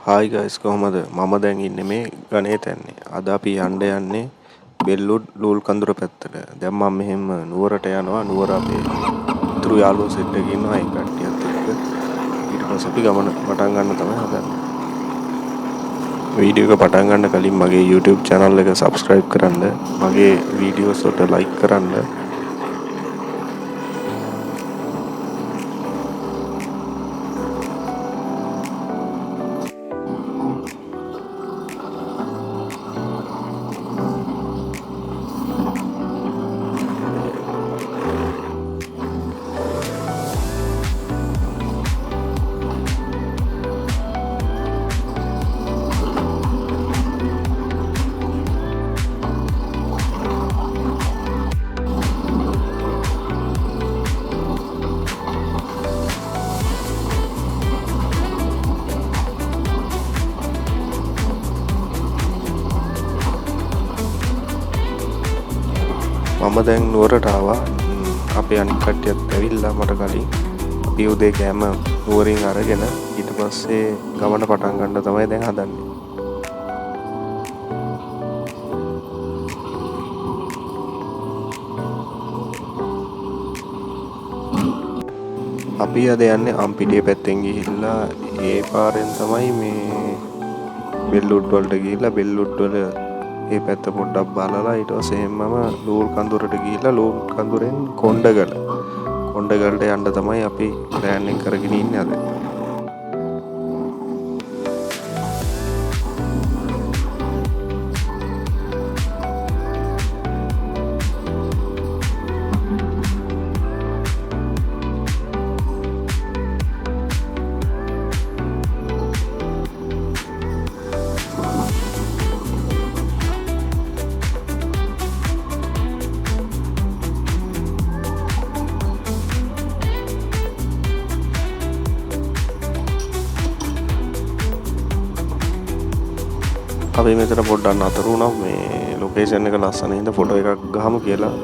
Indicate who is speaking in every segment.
Speaker 1: Hi guys කොහමද මම දැන් ඉන්නේ මේ ගණේ තැන්නේ. අද අපි යන්නේ Belwood Loolkandura පැත්තට. දැන් මම මෙහෙම නුවරට යනවා. නුවර අපේ ඉතුරු යාළුවෝ සෙට් එකක් ඉන්නවා ඒ කට්ටියත් එක්ක. ඊට පස්සේ අපි ගමන පටන් ගන්න තමයි හදන්නේ. වීඩියෝ එක පටන් ගන්න කලින් මගේ YouTube channel එක subscribe කරන්න. මගේ වීඩියෝස් වලට like කරන්න. මම දැන් නුවරට ආවා. අපේ අනිත් කට්ටියත් ඇවිල්ලා මට කලින්. අපි උදේ කෑම නුවරින් අරගෙන ඊට පස්සේ ගමන පටන් ගන්න තමයි දැන් හදන්නේ. අපි අද යන්නේ අම්පිටිය පැත්තෙන් ගිහිල්ලා ඒ පාරෙන් තමයි මේ Belwood වලට ගිහිල්ලා Belwood වල ඒ පැත්ත පොඩ්ඩක් බලලා ඊට පස්සේ එහෙමම ලූල්කන්දුරට ගිහිල්ලා ලූල්කන්දුරෙන් කොණ්ඩගලට යන්න තමයි අපි ප්ලෑන් එක කරගෙන ඉන්නේ අද. අපි මෙතන පොඩ්ඩක් නතර වුණා මේ ලොකේෂන් එක ලස්සන හින්දා ෆොටෝ එකක් ගහමු කියලා.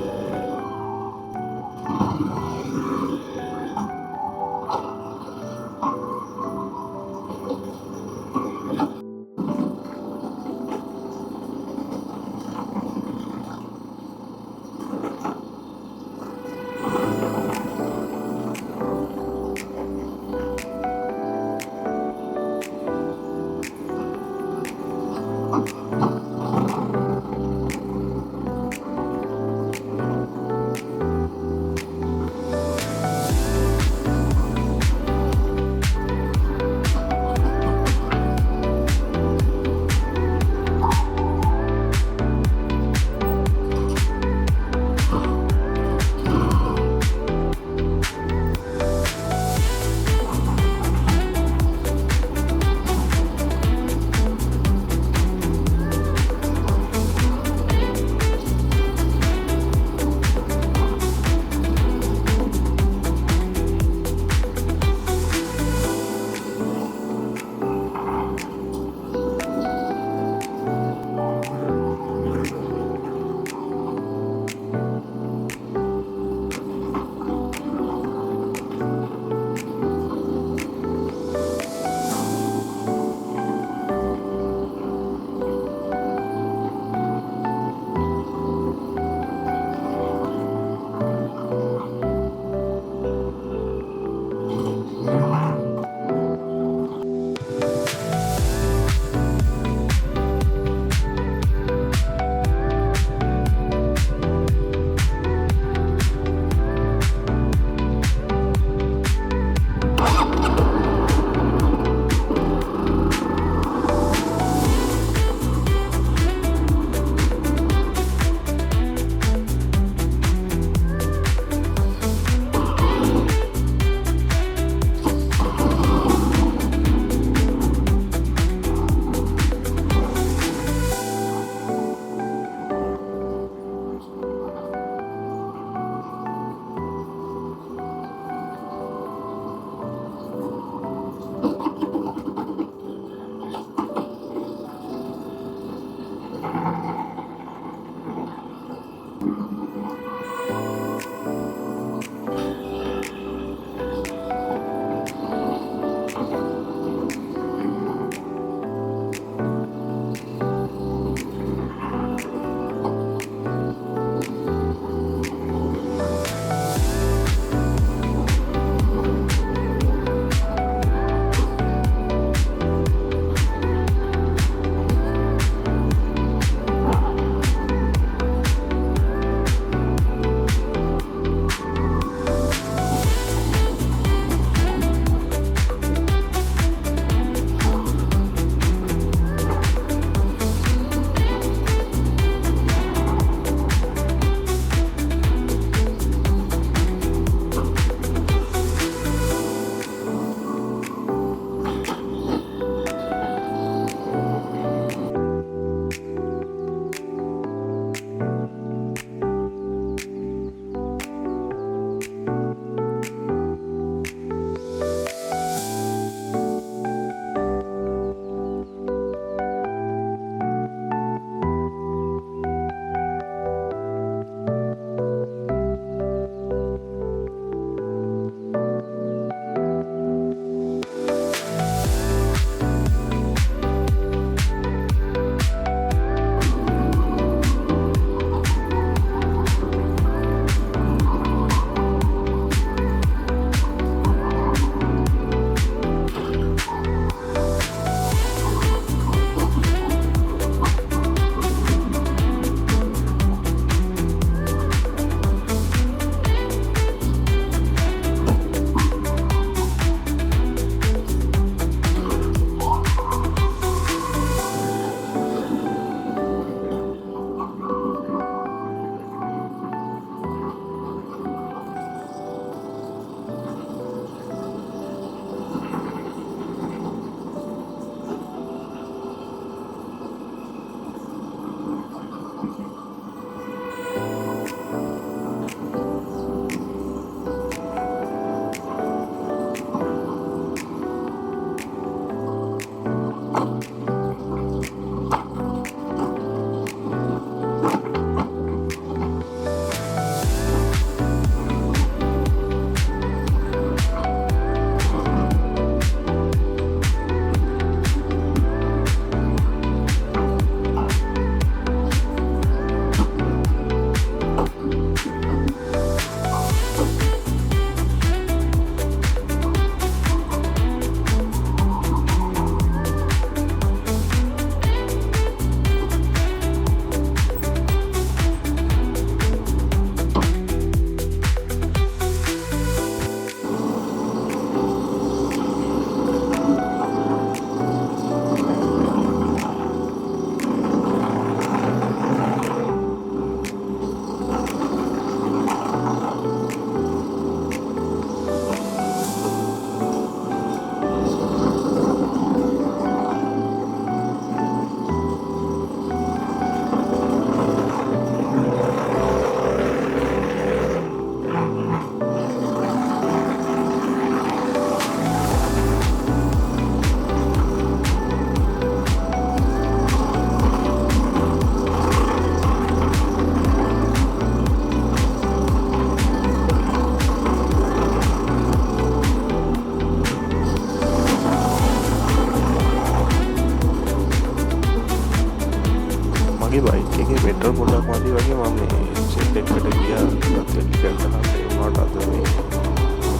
Speaker 1: මගේ බයික් එකේ පෙට්‍රල් පොඩ්ඩක් මදි වගේ මම මේ සෙට් එකකට ගියා ටිකක් එලිකන්ට හම්බ වුණාට අද මේ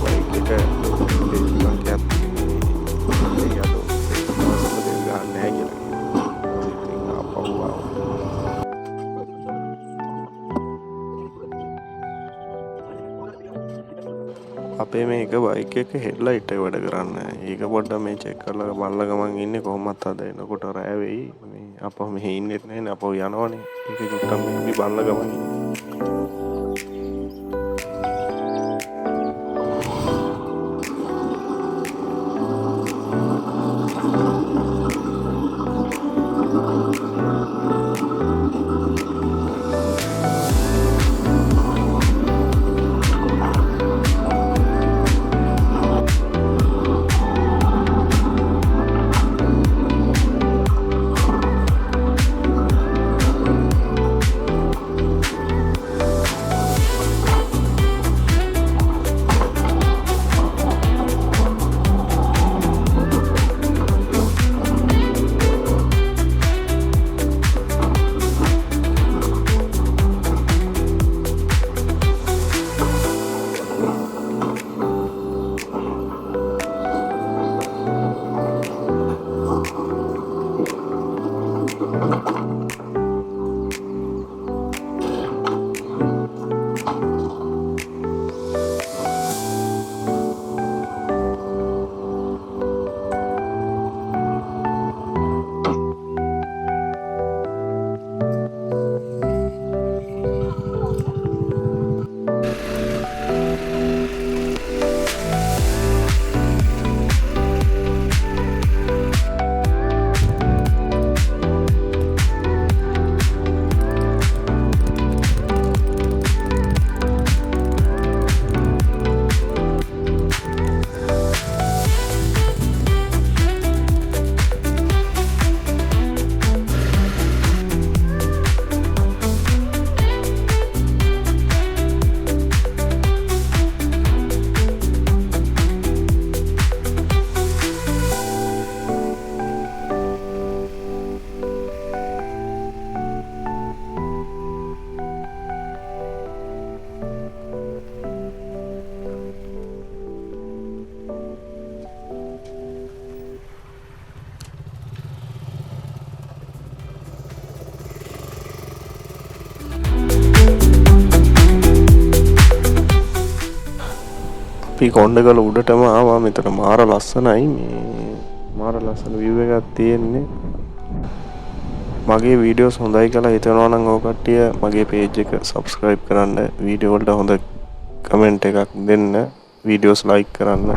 Speaker 1: බයික් එක ටිකක් කැප් මේ යඩෝ මාසෙක දෙන්න ගන්න නැහැ කියලා ඉතින් ආපහු ආවා. අපේ මේක බයික් එක හෙඩ්ලයිට් එක වැඩ කරන්නේ නැහැ. ඒක පොඩ්ඩක් මේ චෙක් කරලා බලලා ගමන් ඉන්නේ කොහොමත් අද එනකොට රෑ වෙයි. මේ අපහු මෙහෙ ඉන්නෙත් නැහැ නේ. අපහු යනවනේ. ඒක චුට්ටක් මේ බලලා ගමන් ඉන්නේ. අපි කොණ්ඩගල උඩටම ආවා. මෙතන මාර ලස්සනයි. මේ මාර ලස්සන view එකක් තියෙන්නේ. මගේ වීඩියෝස් හොඳයි කියලා හිතනවා නම් ඔය කට්ටිය මගේ page එක subscribe කරන්න, වීඩියෝ වලට හොඳ comment එකක් දෙන්න, වීඩියෝස් like කරන්න.